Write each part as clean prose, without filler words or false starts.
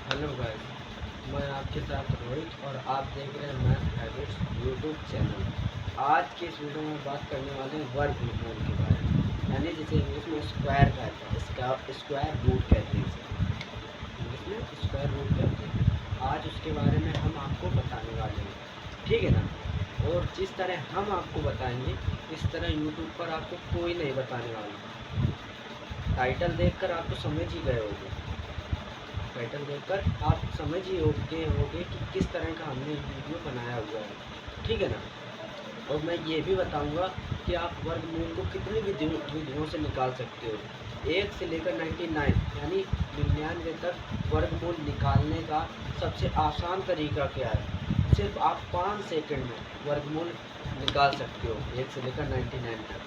Hello guys, मैं आपके साथ रोहित और आप देख रहे हैं मैथ हैबिट्स यूट्यूब चैनल। आज के इस वीडियो में बात करने वाले हैं वर्गमूल के बारे में, यानी जिसे इंग्लिश में स्क्वायर कहते हैं, इसका स्क्वायर रूट कहते हैं, इसे इंग्लिश में स्क्वायर रूट कहते हैं। आज उसके बारे में हम आपको बताने वाले हैं, ठीक है ना। और जिस तरह हम आपको बताएंगे इस तरह यूट्यूब पर आपको कोई नहीं बताने वाला। टाइटल देखकर आप तो समझ ही गए होंगे, टाइटल देखकर आप समझ ही होगे कि किस तरह का हमने वीडियो बनाया हुआ है, ठीक है ना। और मैं ये भी बताऊंगा कि आप वर्गमूल को कितनी विधियों से निकाल सकते हो। 1 से लेकर 99 यानी 99 तक वर्गमूल निकालने का सबसे आसान तरीका क्या है। सिर्फ आप 5 सेकंड में वर्गमूल निकाल सकते हो 1 से लेकर 99 तक,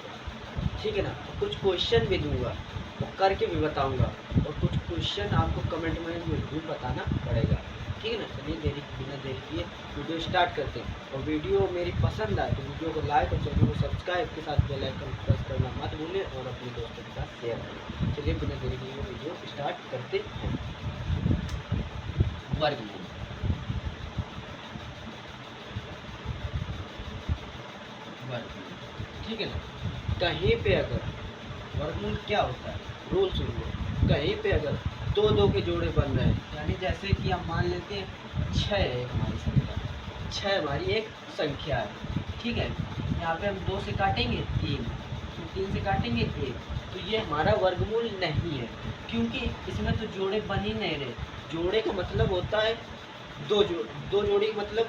ठीक है ना। कुछ क्वेश्चन भी दूंगा, वो करके भी बताऊंगा, और कुछ क्वेश्चन आपको कमेंट में भी बताना पड़ेगा, ठीक है ना। चलिए बिना देरी किए वीडियो स्टार्ट करते हैं। और वीडियो मेरी पसंद आए तो वीडियो को लाइक और चैनल को सब्सक्राइब के साथ बेल आइकन प्रेस करना मत भूलें और अपने दोस्तों के साथ शेयर करें। चलिए बिना देरी किए वीडियो स्टार्ट करते हैं। वर्गमूल, वर्गमूल, ठीक है ना। कहीं पे अगर वर्गमूल क्या होता है, रूल सुनिए। कहीं पे अगर दो दो के जोड़े बन रहे हैं, यानी जैसे कि हम मान लेते हैं 6 है हमारी संख्या, 6 हमारी एक संख्या है, ठीक है। यहाँ पे हम 2 से काटेंगे 3, फिर 3 से काटेंगे 1, तो ये हमारा वर्गमूल नहीं है, क्योंकि इसमें तो जोड़े बन ही नहीं रहे। जोड़े का मतलब होता है दो जोड़ी का मतलब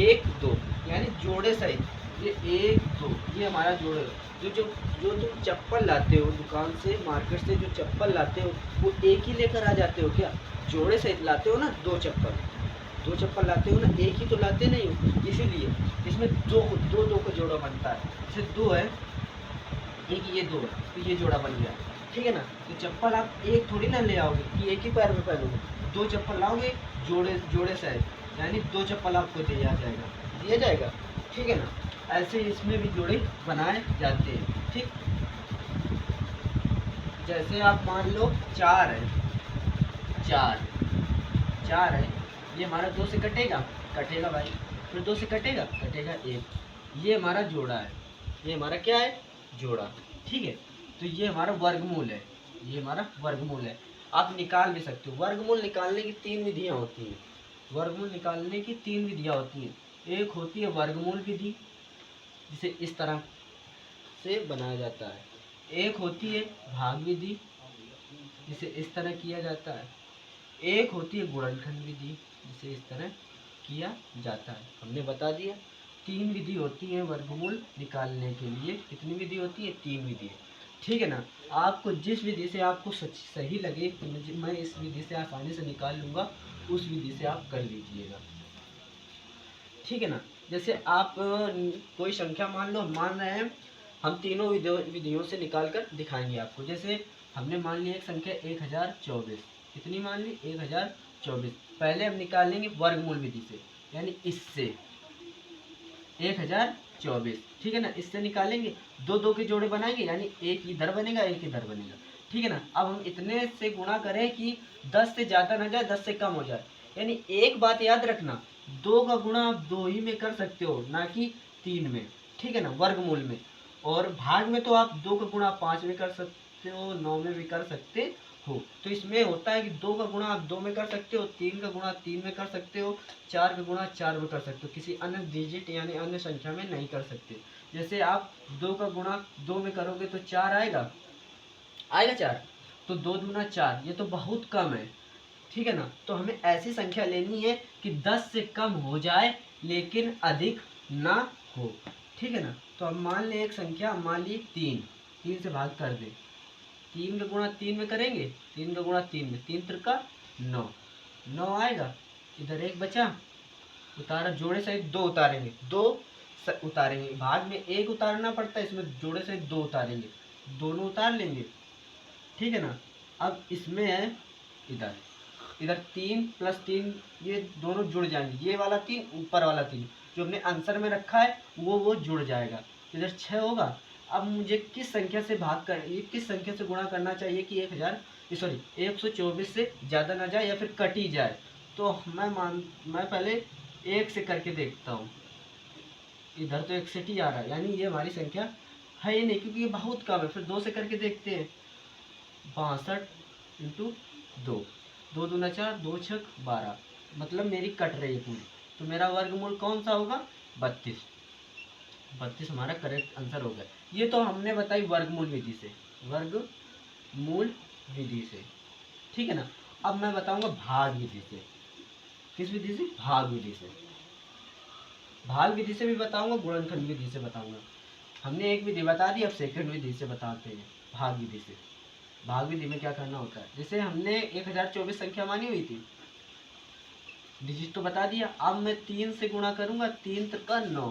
1 2, यानी जोड़े सहित ये 1 2, ये हमारा जोड़े। जो जो जो तुम चप्पल लाते हो दुकान से, मार्केट से जो चप्पल लाते हो, वो एक ही लेकर आ जाते हो क्या? जोड़े सहित लाते हो ना। दो चप्पल लाते हो ना, एक ही तो लाते नहीं हो। इसीलिए इसमें दो का जोड़ा बनता है। जैसे 2 है, एक ये 2 है, तो ये जोड़ा बन गया, ठीक है ना। तो चप्पल आप एक थोड़ी ना ले आओगे कि एक ही पैर में पहनोगे, 2 चप्पल लाओगे जोड़े जोड़े सहित, यानी 2 चप्पल आपको दिया जाएगा, ठीक है ना। ऐसे इसमें भी जोड़े बनाए जाते हैं, ठीक। जैसे आप मान लो 4 है, 4 है, ये हमारा 2 से कटेगा भाई, फिर 2 से कटेगा 1, ये हमारा जोड़ा है, ये हमारा क्या है? जोड़ा, ठीक है। तो ये हमारा वर्गमूल है, ये हमारा वर्गमूल है। आप निकाल भी सकते हो। वर्गमूल निकालने की 3 विधियाँ होती हैं। वर्गमूल निकालने की 3 विधियाँ होती हैं। एक होती है वर्गमूल विधि, जिसे इस तरह से बनाया जाता है। एक होती है भाग विधि, जिसे इस तरह किया जाता है। एक होती है गुणनखंड विधि, जिसे इस तरह किया जाता है। हमने बता दिया 3 विधि होती है वर्गमूल निकालने के लिए। कितनी विधि होती है? 3 विधि है, ठीक है ना। आपको जिस विधि से आपको सही लगे कि मैं इस विधि से आसानी से निकाल लूँगा, उस विधि से आप कर लीजिएगा, ठीक है ना। जैसे आप कोई संख्या मान लो, हम मान रहे हैं, हम तीनों विधियों से निकाल कर दिखाएंगे आपको। जैसे हमने मान लिया एक संख्या 1024, कितनी मान ली? 1024। पहले हम निकालेंगे वर्गमूल विधि से, यानी इससे 1024, ठीक है ना। इससे निकालेंगे, दो दो के जोड़े बनाएंगे, यानी एक इधर बनेगा एक इधर बनेगा, ठीक है ना। अब हम इतने से गुणा करें कि 10 से ज़्यादा ना जाए, 10 से कम हो जाए। यानी एक बात याद रखना, 2 का गुणा आप 2 ही में कर सकते हो, ना कि 3 में, ठीक है ना, वर्गमूल में। और भाग में तो आप 2 का गुणा 5 में कर सकते हो, 9 में भी कर सकते हो। तो इसमें होता है कि 2 का गुणा आप 2 में कर सकते हो, 3 का गुणा 3 में कर सकते हो, 4 का गुणा 4 में कर सकते हो, किसी अन्य डिजिट यानी अन्य संख्या में नहीं कर सकते। जैसे आप 2 का गुणा 2 में करोगे तो 4 आएगा, 4, तो 2 दूना 4, ये तो बहुत कम है, ठीक है ना। तो हमें ऐसी संख्या लेनी है कि 10 से कम हो जाए लेकिन अधिक ना हो, ठीक है ना। तो हम मान लें एक संख्या, मान ली 3 से भाग कर दें। 3 का गुणा 3 में करेंगे, 3 का गुणा 3 में, 3 त्रिका 9, 9 आएगा। इधर एक बचा, उतारा, जोड़े सहित 2 उतारेंगे, 2 उतारेंगे। भाग में 1 उतारना पड़ता है, इसमें जोड़े सहित 2 उतारेंगे, दोनों उतार लेंगे, ठीक है ना। अब इसमें है इधर, इधर 3 प्लस 3, ये दोनों जुड़ जाएंगे, ये वाला 3 ऊपर वाला 3 जो हमने आंसर में रखा है वो जुड़ जाएगा, इधर 6 होगा। अब मुझे किस संख्या से भाग कर, ये किस संख्या से गुणा करना चाहिए कि सॉरी 124 से ज़्यादा ना जाए या फिर कट ही जाए, तो मैं पहले 1 से करके देखता हूँ। इधर तो 61 ही आ रहा है, यानी ये हमारी संख्या है ही नहीं, क्योंकि ये बहुत कम है। फिर 2 से करके देखते हैं, 62 इंटू 2, 2 दूना 4, 2 छक 12, मतलब मेरी कट रही है पूरी। तो मेरा वर्गमूल कौन सा होगा? 32। 32 हमारा करेक्ट आंसर होगा। ये तो हमने बताई वर्गमूल विधि से, वर्गमूल विधि से, ठीक है ना। अब मैं बताऊंगा भाग विधि से। किस विधि से? भाग विधि से। भाग विधि से भी बताऊंगा, गुणनखंड विधि से बताऊंगा। हमने एक विधि बता दी, अब सेकंड विधि से बताते हैं, भाग विधि से। भाग विधि में क्या करना होता है, जैसे हमने 1024 संख्या मानी हुई थी, डिजिट तो बता दिया। अब मैं 3 से गुणा करूंगा, 3 त्रिका 9,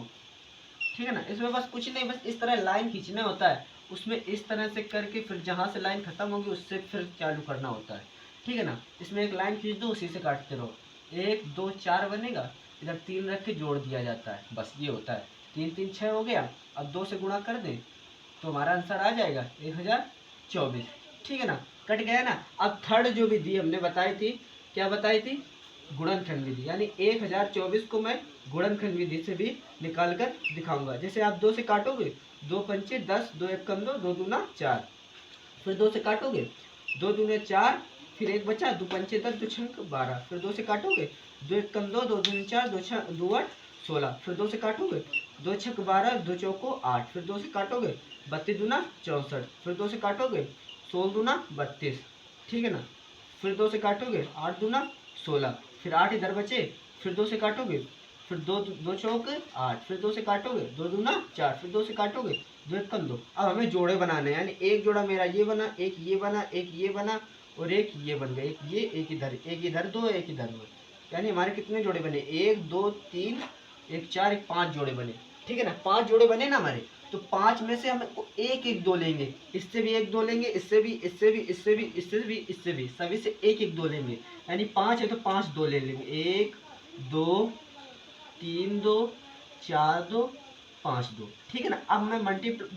ठीक है ना। इसमें बस कुछ नहीं, बस इस तरह लाइन खींचना होता है, उसमें इस तरह से करके फिर जहाँ से लाइन खत्म होगी उससे फिर चालू करना होता है, ठीक है ना। इसमें एक लाइन खींच दो, उसी से काटते रहो, 1 2 4 बनेगा, इधर 3 रख के जोड़ दिया जाता है, बस ये होता है। 3 3 6 हो गया। अब 2 से गुणा कर दें तो हमारा आंसर आ जाएगा 1024, ठीक है ना। कट गया ना। अब थर्ड जो विधि हमने बताई थी, क्या बताई थी? गुणनखंड विधि, यानी 1024 को मैं गुणनखंड विधि से भी निकाल कर दिखाऊंगा। जैसे आप 2 से काटोगे, 2 पंचे 10, 2 एक कम 2, 2 दूना 4, फिर 2 से काटोगे, 2 दूने 4, फिर एक बचा, 2 पंचे 10, 2 छंक 12, फिर 2 से काटोगे, 2 एक कम 2, 2 दूने 4, 2 8 16, फिर 2 से काटोगे, 2 छक 12, 2 चौको 8, फिर 2 से काटोगे, 32 दूना 64, फिर 2 से काटोगे, 16 दूना 32, ठीक है ना। फिर 2 से काटोगे, 8 दूना 16, फिर 8 इधर बचे, फिर 2 से काटोगे, फिर 2 2 चौक 8, फिर 2 से काटोगे, 2 दूना 4, फिर 2 से काटोगे, 2 एक कम 2। अब हमें जोड़े बनाने हैं, यानी एक जोड़ा मेरा ये बना, एक ये बना, एक ये बना और एक ये बन गया, एक ये, एक इधर 2, एक इधर 2, यानी हमारे कितने जोड़े बने? 1 2 3, एक 4, एक 5 जोड़े बने, ठीक है ना। 5 जोड़े बने ना हमारे, तो 5 में से हम एक एक दो लेंगे, इससे भी एक दो लेंगे, इससे भी, इससे भी, इससे भी, इससे भी, इससे भी, सभी से एक एक दो लेंगे, यानी 5 है तो 5 दो ले लेंगे, 1 2 3 2 4 2 5 2, ठीक है ना। अब मैं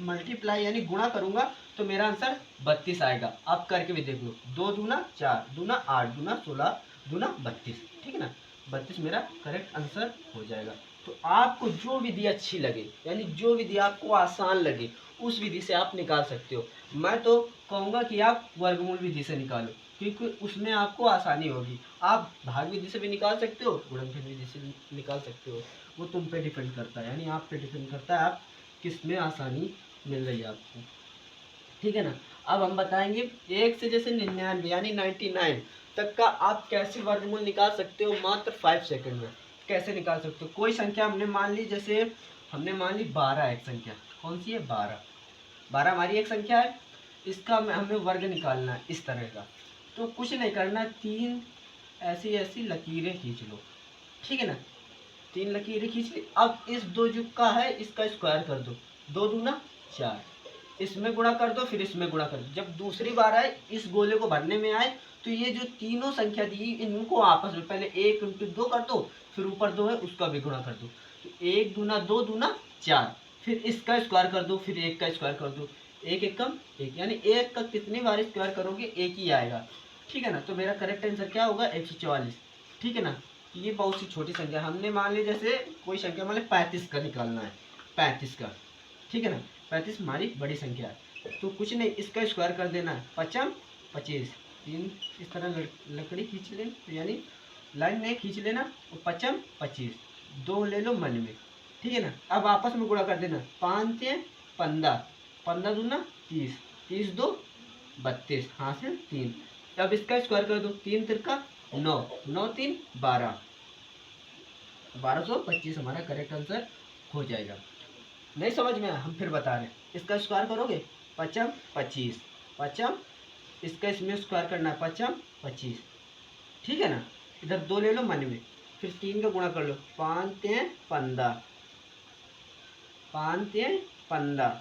मल्टीप्लाई यानी गुणा करूंगा तो मेरा आंसर 32 आएगा। अब करके भी देख लो, 2 दूना 4, दूना 8, दूना 16, दूना 32, ठीक है ना। 32 मेरा करेक्ट आंसर हो जाएगा। तो आपको जो विधि अच्छी लगे, यानी जो विधि आपको आसान लगे, उस विधि से आप निकाल सकते हो। मैं तो कहूँगा कि आप वर्गमूल विधि से निकालो, क्योंकि उसमें आपको आसानी होगी। आप भाग विधि से भी निकाल सकते हो, गुणनखंड विधि से भी निकाल सकते हो, वो तुम पे डिपेंड करता है, यानी आप पे डिपेंड करता है आप किस में आसानी मिल रही है आपको, ठीक है ना। अब हम बताएंगे 1 से जैसे 99 यानी 99 तक का आप कैसे वर्गमूल निकाल सकते हो मात्र 5 सेकंड में। कैसे निकाल सकते हो? कोई संख्या हमने मान ली, जैसे हमने मान ली 12, एक संख्या कौन सी है? 12। 12 हमारी एक संख्या है, इसका हमें वर्ग निकालना है इस तरह का। तो कुछ नहीं करना, 3 ऐसी ऐसी लकीरें खींच लो, ठीक है ना। 3 लकीरें खींच ली। अब इस 2 जो का है इसका स्क्वायर कर दो, 2 दूना 4, इसमें गुणा कर दो, फिर इसमें गुणा कर दो। जब दूसरी बार आए इस गोले को भरने में आए, तो ये जो तीनों संख्या दी इनको आपस में पहले 1 इंटू 2 कर दो, फिर ऊपर 2 है उसका भी गुणा कर दो, तो 1 दूना 2 दूना 4, फिर इसका स्क्वायर कर दो, फिर 1 का स्क्वायर कर दो, 1 एक कम 1, यानी 1 का कितनी बार स्क्वायर करोगे 1 ही आएगा, ठीक है ना। तो मेरा करेक्ट आंसर क्या होगा? 144, ठीक है ना। ये बहुत सी छोटी संख्या, हमने मान ली जैसे कोई संख्या मान ली 35 का निकालना है, 35 का, ठीक है ना। 35 हमारी बड़ी संख्या है, तो कुछ नहीं, इसका स्क्वायर कर देना है, 5 25, 3 इस तरह लकड़ी खींच लें, तो यानी लाइन में खींच लेना, और 5 25, 2 ले लो मन में, ठीक है ना। अब आपस में गुणा कर देना, 5 15, 15 दूना 30, 30 2 32, हासिल 3। अब इसका स्क्वायर कर दो, 3 तिरका 9, 9 3 12, 1225 हमारा करेक्ट आंसर हो जाएगा। नहीं समझ में आया, हम फिर बता रहे हैं, इसका स्क्वायर करोगे 5 25, 5 इसका इसमें स्क्वायर करना है, 5 25, ठीक है ना। इधर 2 ले लो मन में, फिर 3 का गुणा कर लो, 5 15, 5 15,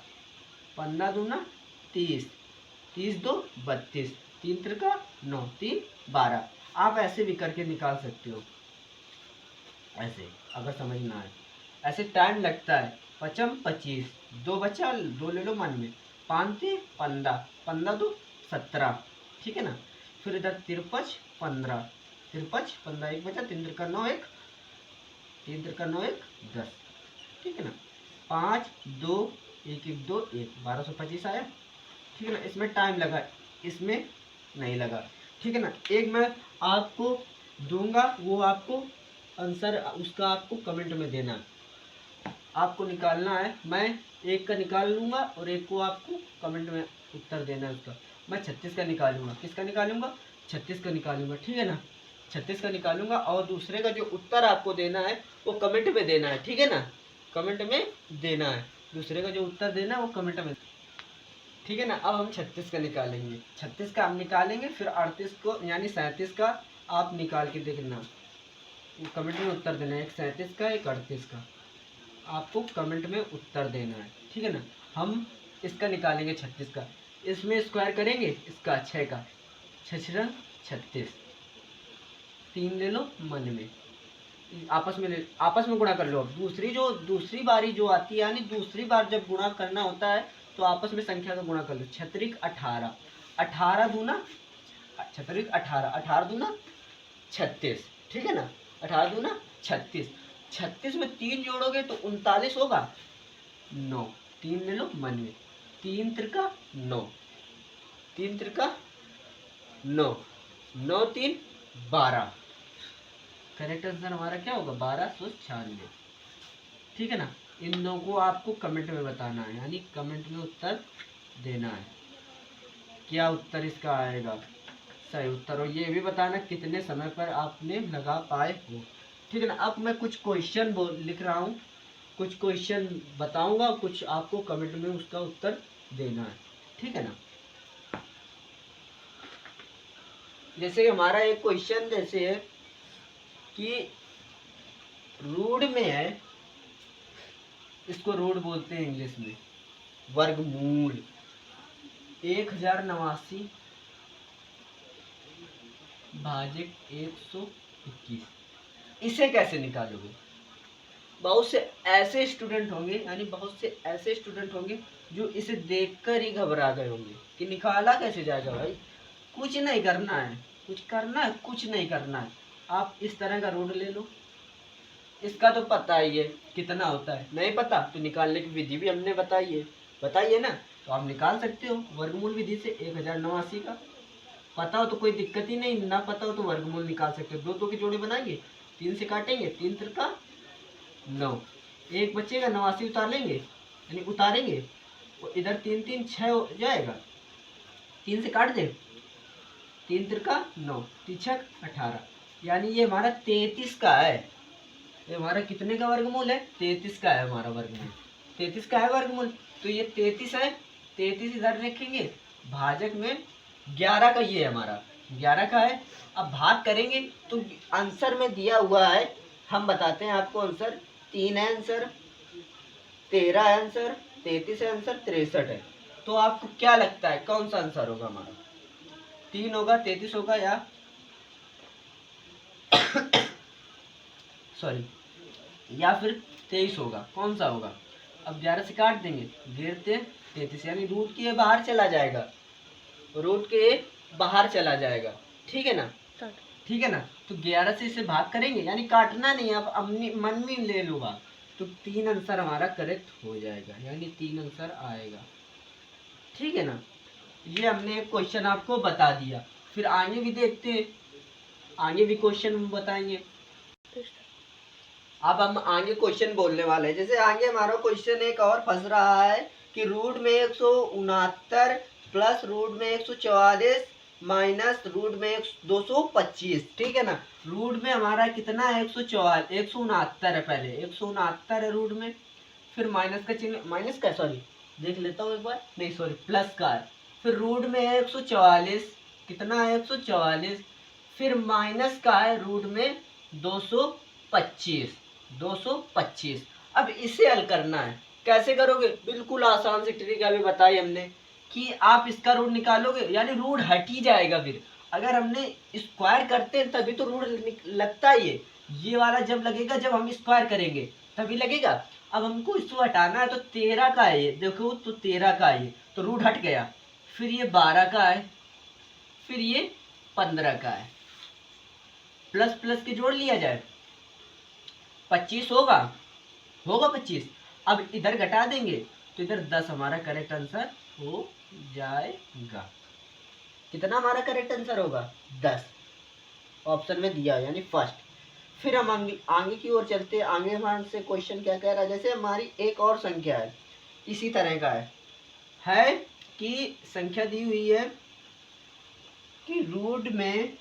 15 दूना 30, 30 2 32, 3 तिरका 9, 3 12। आप ऐसे भी करके निकाल सकते हो, ऐसे अगर समझ ना आए, ऐसे टाइम लगता है। 5 25, 2 बचा, 2 ले लो मन में, 5 15, 15 2 17, ठीक है ना। फिर इधर 53 15, 53 15 एक बचा, 3 3 का 9 1, 3 3 का 9 1 10, ठीक है ना। 5 2 1 1 2 1, 1225 आया, ठीक है ना। इसमें टाइम लगा, इसमें नहीं लगा, ठीक है ना। एक मैं आपको दूंगा, वो आपको आंसर उसका आपको कमेंट में देना, आपको निकालना है। मैं एक का निकाल लूँगा और एक को आपको कमेंट में उत्तर देना है उसका। मैं 36 का निकालूंगा, किसका निकालूंगा, 36 का निकालूंगा, ठीक है ना। 36 का निकालूंगा और दूसरे का जो उत्तर आपको देना है वो कमेंट में देना है, ठीक है ना, कमेंट में देना है। दूसरे का जो उत्तर देना है वो कमेंट में, ठीक है ना। अब हम 36 का निकालेंगे, 36 का हम निकालेंगे, फिर 38 को यानी 37 का आप निकाल के देखना, कमेंट में उत्तर देना है। एक 37 का, एक 38 का, आपको कमेंट में उत्तर देना है, ठीक है ना। हम इसका निकालेंगे 36 का, इसमें स्क्वायर करेंगे इसका 6 का, 6 36, 3 ले लो मन में, आपस में गुणा कर लो। अब दूसरी बारी जो आती है, यानी दूसरी बार जब गुणा करना होता है तो आपस में संख्या का गुणा कर लो। 6 18, 18 दूना 6 18, 18 दूना 36, ठीक है ना। 18 दूना 36, 36 में 3 जोड़ोगे तो 39 होगा, 9, 3 ले लो मन में, 3 त्रिका 9, 3 त्रिका 9, 9 3 12, करेक्ट आंसर हमारा क्या होगा 1296, ठीक है ना। इन दोनों को आपको कमेंट में बताना है, यानी कमेंट में उत्तर देना है, क्या उत्तर इसका आएगा सही उत्तर, और ये भी बताना कितने समय पर आपने लगा पाए हो, ठीक है ना। अब मैं कुछ क्वेश्चन लिख रहा हूँ, कुछ क्वेश्चन बताऊंगा, कुछ आपको कमेंट में उसका उत्तर देना है, ठीक है ना। जैसे हमारा एक क्वेश्चन जैसे है कि रूट में है, इसको रूट बोलते हैं इंग्लिश में, वर्गमूल 1089 भाजित 121, इसे कैसे निकालोगे। बहुत से ऐसे स्टूडेंट होंगे, यानी बहुत से ऐसे स्टूडेंट होंगे जो इसे देखकर ही घबरा गए होंगे कि निकाला कैसे जाएगा भाई। कुछ नहीं करना है, कुछ करना है, कुछ नहीं करना है। आप इस तरह का रूट ले लो, इसका तो पता ही है कितना होता है, नहीं पता तो निकालने की विधि भी हमने बताइए ना, तो आप निकाल सकते हो वर्गमूल विधि से 1089 का। पता हो तो कोई दिक्कत ही नहीं, ना पता हो तो वर्गमूल निकाल सकते हो। दो दो के जोड़े बनाएंगे, 3 से काटेंगे, 3 त्रिका 9, एक बचेगा 89 उतार लेंगे, यानी उतारेंगे, और इधर 3 3 6 हो जाएगा, 3 से काट दे, 3 त्रिका 9, 3 18, यानी ये हमारा 33 का है। ये हमारा कितने का वर्गमूल है, 33 का है हमारा वर्गमूल, 33 का है वर्गमूल। तो ये 33 है, 33 इधर रखेंगे, भाजक में 11 का ये हमारा 11 का है। अब भाग करेंगे तो आंसर में दिया हुआ है, हम बताते हैं आपको आंसर, 3 है आंसर, 13 है आंसर, 33 है आंसर, 63 है। तो आपको क्या लगता है कौन सा आंसर होगा हमारा, 3 होगा, 33 होगा, या सॉरी, या फिर 23 होगा, कौन सा होगा। अब 11 से काट देंगे, 33, यानी रूट के बाहर चला जाएगा, रूट के बाहर चला जाएगा, ठीक है ना, ठीक है ना। तो 11 से इसे भाग करेंगे, यानी काटना नहीं, आप अपनी मन में ले लो बात, तो 3 आंसर हमारा करेक्ट हो जाएगा, यानी 3 आंसर आएगा, ठीक है ना। ये हमने एक क्वेश्चन आपको बता दिया, फिर आगे भी देखते हैं, आगे भी क्वेश्चन बताएंगे। अब हम आगे क्वेश्चन बोलने वाले हैं। जैसे आगे हमारा क्वेश्चन एक और फंस रहा है कि रूट में 169 प्लस रूट में 144 माइनस रूट में 225, ठीक है ना। रूट में हमारा कितना है 169 है, पहले 169 है रूट में, फिर माइनस का चिन्ह, माइनस का सॉरी देख लेता हूँ एक बार, नहीं सॉरी प्लस का है, फिर रूट में है 144, कितना है 144, फिर माइनस का है रूट में 225, 225। अब इसे हल करना है, कैसे करोगे, बिल्कुल आसान सी ट्रिक अभी बताई हमने कि आप इसका रूट निकालोगे, यानी रूट हट ही जाएगा। फिर अगर हमने स्क्वायर करते हैं तभी तो रूट लगता ही है, ये वाला जब लगेगा जब हम स्क्वायर करेंगे तभी लगेगा। अब हमको इसको हटाना है, तो 13 का है ये, देखो तो 13 का है ये, तो रूट हट गया, फिर ये 12 का है, फिर ये 15 का है। प्लस प्लस के जोड़ लिया जाए, 25 होगा, होगा 25। अब इधर घटा देंगे तो इधर 10 हमारा करेक्ट आंसर हो जाएगा। कितना हमारा करेक्ट आंसर होगा? 10 ऑप्शन में दिया यानी फर्स्ट। फिर हम आगे की ओर चलते हैं। आगे हमारे से क्वेश्चन क्या कह रहा है, जैसे हमारी एक और संख्या है इसी तरह का है कि संख्या दी हुई है कि रूट में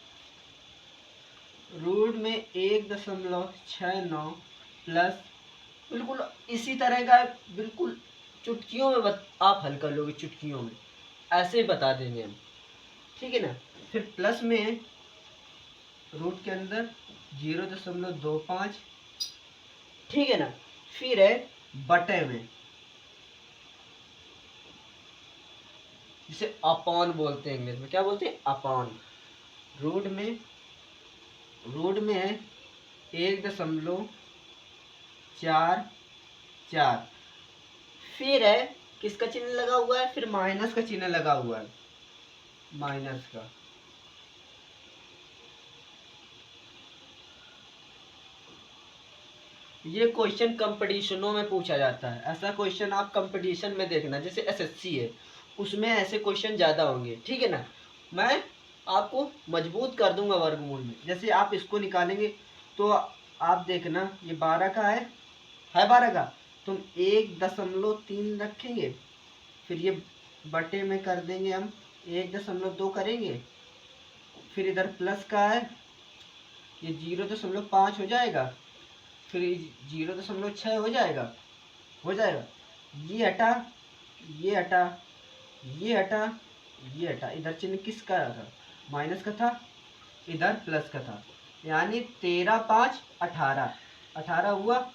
1.69 प्लस, बिल्कुल इसी तरह का है, बिल्कुल चुटकियों में आप हल कर लोगे, चुटकियों में ऐसे ही बता देंगे हम, ठीक है ना। फिर प्लस में रूट के अंदर 0.25, ठीक है ना। फिर है बटे में, जिसे अपॉन बोलते हैं इंग्लिश में, क्या बोलते हैं? अपॉन। रूट में है 1.44। फिर है किसका चिन्ह लगा हुआ है? फिर माइनस का चिन्ह लगा हुआ है, माइनस का। ये क्वेश्चन कंपटीशनों में पूछा जाता है। ऐसा क्वेश्चन आप कंपटीशन में देखना, जैसे एसएससी है उसमें ऐसे क्वेश्चन ज़्यादा होंगे, ठीक है ना। मैं आपको मजबूत कर दूंगा वर्गमूल में। जैसे आप इसको निकालेंगे तो आप देखना, ये 12 का है 12 का, तुम 1.3 रखेंगे, फिर ये बटे में कर देंगे हम 1.2 करेंगे, फिर इधर प्लस का है, ये 0.5 हो जाएगा, फिर 0.6 हो जाएगा, ये हटा, ये हटा, ये हटा, ये हटा। इधर चिन्ह किसका था? माइनस का था, इधर प्लस का था, यानी 13 5 18, 18 हुआ।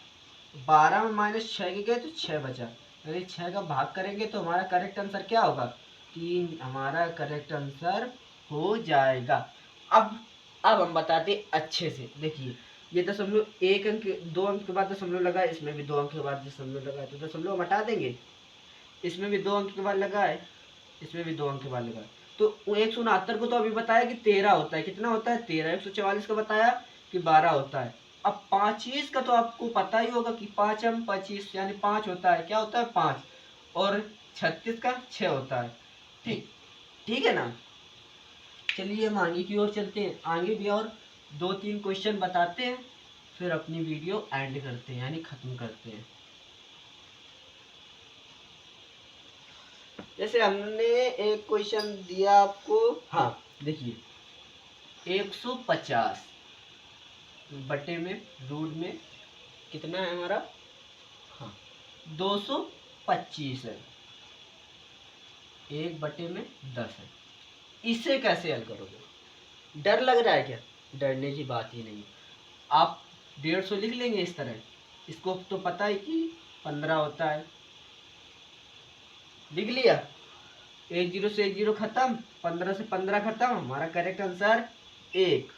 12 में माइनस 6 के गए तो 6 बचा, यानी 6 का भाग करेंगे तो हमारा करेक्ट आंसर क्या होगा? 3 हमारा करेक्ट आंसर हो जाएगा। अब हम बताते अच्छे से, देखिए ये दशमलव 1 अंक 2 अंक के बाद दशमलव लगा है, इसमें भी 2 अंक के बाद दशमलव लगा है, तो दशमलव हम हटा देंगे। इसमें भी 2 अंक के बाद लगा है, इसमें भी 2 अंक के बाद लगा है। तो 169 को तो अभी बताया कि 13 होता है। कितना होता है? 13। 144 का बताया कि 12 होता है। अब 25 का तो आपको पता ही होगा कि 5 हम 25 यानी 5 होता है। क्या होता है? 5। और 36 का 6 होता है। ठीक है ना। चलिए हम आगे की ओर चलते हैं। आगे भी और 2-3 क्वेश्चन बताते हैं, फिर अपनी वीडियो एंड करते हैं यानी खत्म करते हैं। जैसे हमने एक क्वेश्चन दिया आपको, हाँ देखिए 150 बटे में रूट में कितना है हमारा? हाँ 225 है, 1 बटे में 10 है। इसे कैसे हल करोगे? डर लग रहा है क्या? डरने की बात ही नहीं। आप 150 लिख लेंगे इस तरह, इसको तो पता है कि 15 होता है, लिख लिया। 1 0 से 1 0 खत्म, 15 से 15 खत्म, हमारा करेक्ट आंसर 1।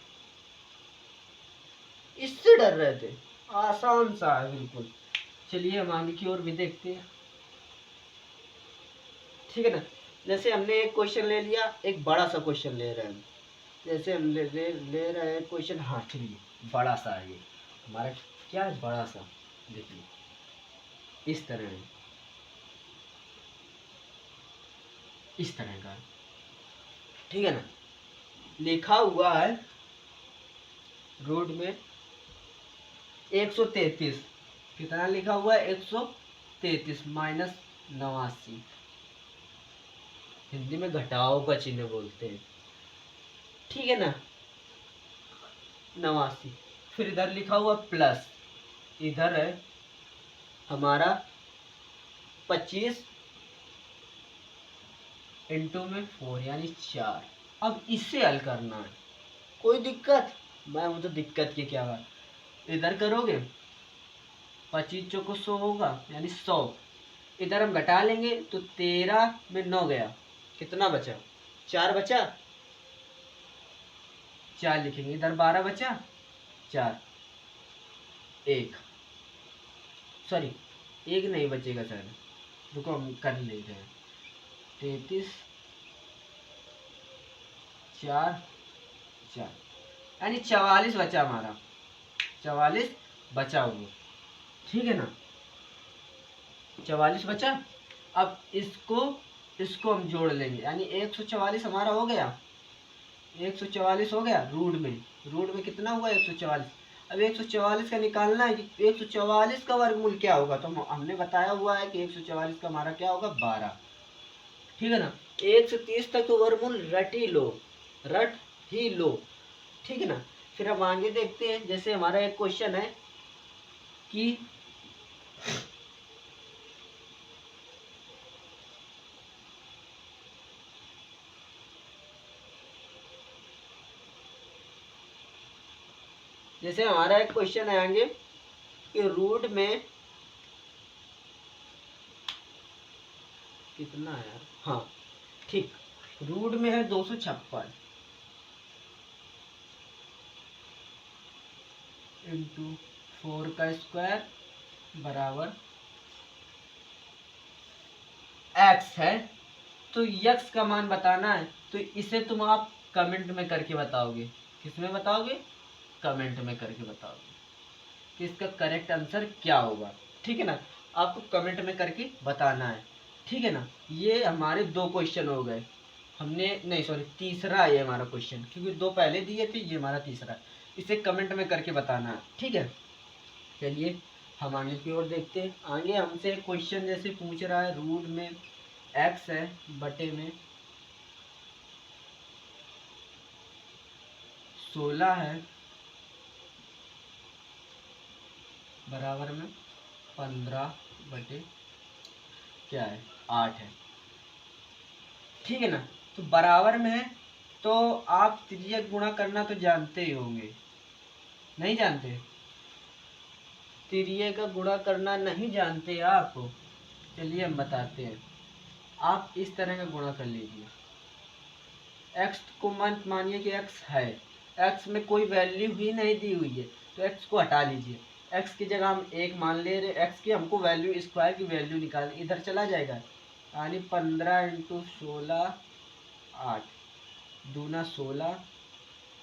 इससे डर रहे थे? आसान सा है बिल्कुल। चलिए हम आगे की ओर भी देखते हैं, ठीक है ना। जैसे हमने एक क्वेश्चन ले लिया, एक बड़ा सा क्वेश्चन ले रहे हैं। जैसे हम ले रहे हैं क्वेश्चन, हाँ चलिए बड़ा सा है ये हमारा। क्या है? बड़ा सा। देखिए इस तरह है, इस तरह का, ठीक है ना। लिखा हुआ है रूट में 133। कितना लिखा हुआ है? 133 माइनस 89। हिंदी में घटाओ का चिन्ह बोलते हैं, ठीक है ना। 89। फिर इधर लिखा हुआ प्लस, इधर है हमारा 25 इंटू में 4 यानी 4। अब इससे हल करना है, कोई दिक्कत? मैं तो दिक्कत की क्या बात। इधर करोगे 25 चौको 100 होगा यानी 100। इधर हम घटा लेंगे तो 13 में 9 गया, कितना बचा? 4 बचा, 4 लिखेंगे। इधर 12 बचा, 4 1, सॉरी 1 नहीं बचेगा सर, रुको हम कर लेते हैं। 33 4 4, यानी 44 बचा हमारा, 44 बचा हुआ, ठीक है ना, 44 बचा। अब इसको हम जोड़ लेंगे, यानी 144 हमारा हो गया, 144 हो गया। रूट में कितना हुआ 144। अब 144 का निकालना है कि 144 का वर्गमूल क्या होगा, तो हमने बताया हुआ है कि 144 का हमारा क्या होगा 12, ठीक है ना। 1 से 30 तक तो वर्गमूल रट ही लो, ठीक है ना। फिर हम आगे देखते हैं, जैसे हमारा एक क्वेश्चन है कि जैसे हमारा एक क्वेश्चन है आगे कि रूट में कितना है यार, हाँ ठीक, रूट में है 256 इंटू 4 का स्क्वायर बराबर x है। तो x का मान बताना है, तो इसे तुम आप कमेंट में करके बताओगे। किस में बताओगे? कमेंट में करके बताओगे कि इसका करेक्ट आंसर क्या होगा, ठीक है ना। आपको कमेंट में करके बताना है, ठीक है ना। ये हमारे 2 क्वेश्चन हो गए, हमने नहीं सॉरी तीसरा है ये हमारा क्वेश्चन, क्योंकि 2 पहले दिए थे, ये हमारा तीसरा है। इसे कमेंट में करके बताना है, ठीक है। चलिए हम आगे की ओर देखते हैं। आगे हमसे क्वेश्चन जैसे पूछ रहा है, रूट में x है बटे में 16 है बराबर में 15 बटे क्या है 8 है, ठीक है ना। तो बराबर में है, तो आप तिर्यक गुणा करना तो जानते ही होंगे, नहीं जानते? तिर्यक का गुणा करना नहीं जानते आप? चलिए हम बताते हैं। आप इस तरह का गुणा कर लीजिए, x को मानिए कि x है, x में कोई वैल्यू ही नहीं दी हुई है, तो x को हटा लीजिए। x की जगह हम 1 मान ले रहे, x की हमको वैल्यू स्क्वायर की वैल्यू निकाल, इधर चला जाएगा, यानी 15 इंटू 16 8 दूना 16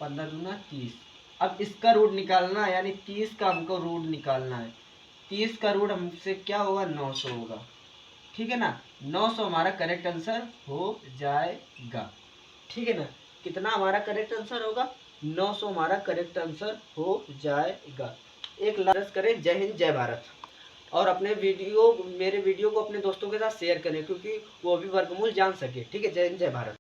15 दूना 30। अब इसका रूट निकालना है, यानी 30 का हमको रूट निकालना है। 30 का रूट हमसे क्या होगा 900 होगा, ठीक है ना। 900 हमारा करेक्ट आंसर हो जाएगा, ठीक है ना। कितना हमारा करेक्ट आंसर होगा 900 हमारा करेक्ट आंसर हो जाएगा। एक लाइक करें। जय हिंद जय भारत। और अपने मेरे वीडियो को अपने दोस्तों के साथ शेयर करें, क्योंकि वो भी वर्गमूल जान सके, ठीक है। जय हिंद जय भारत।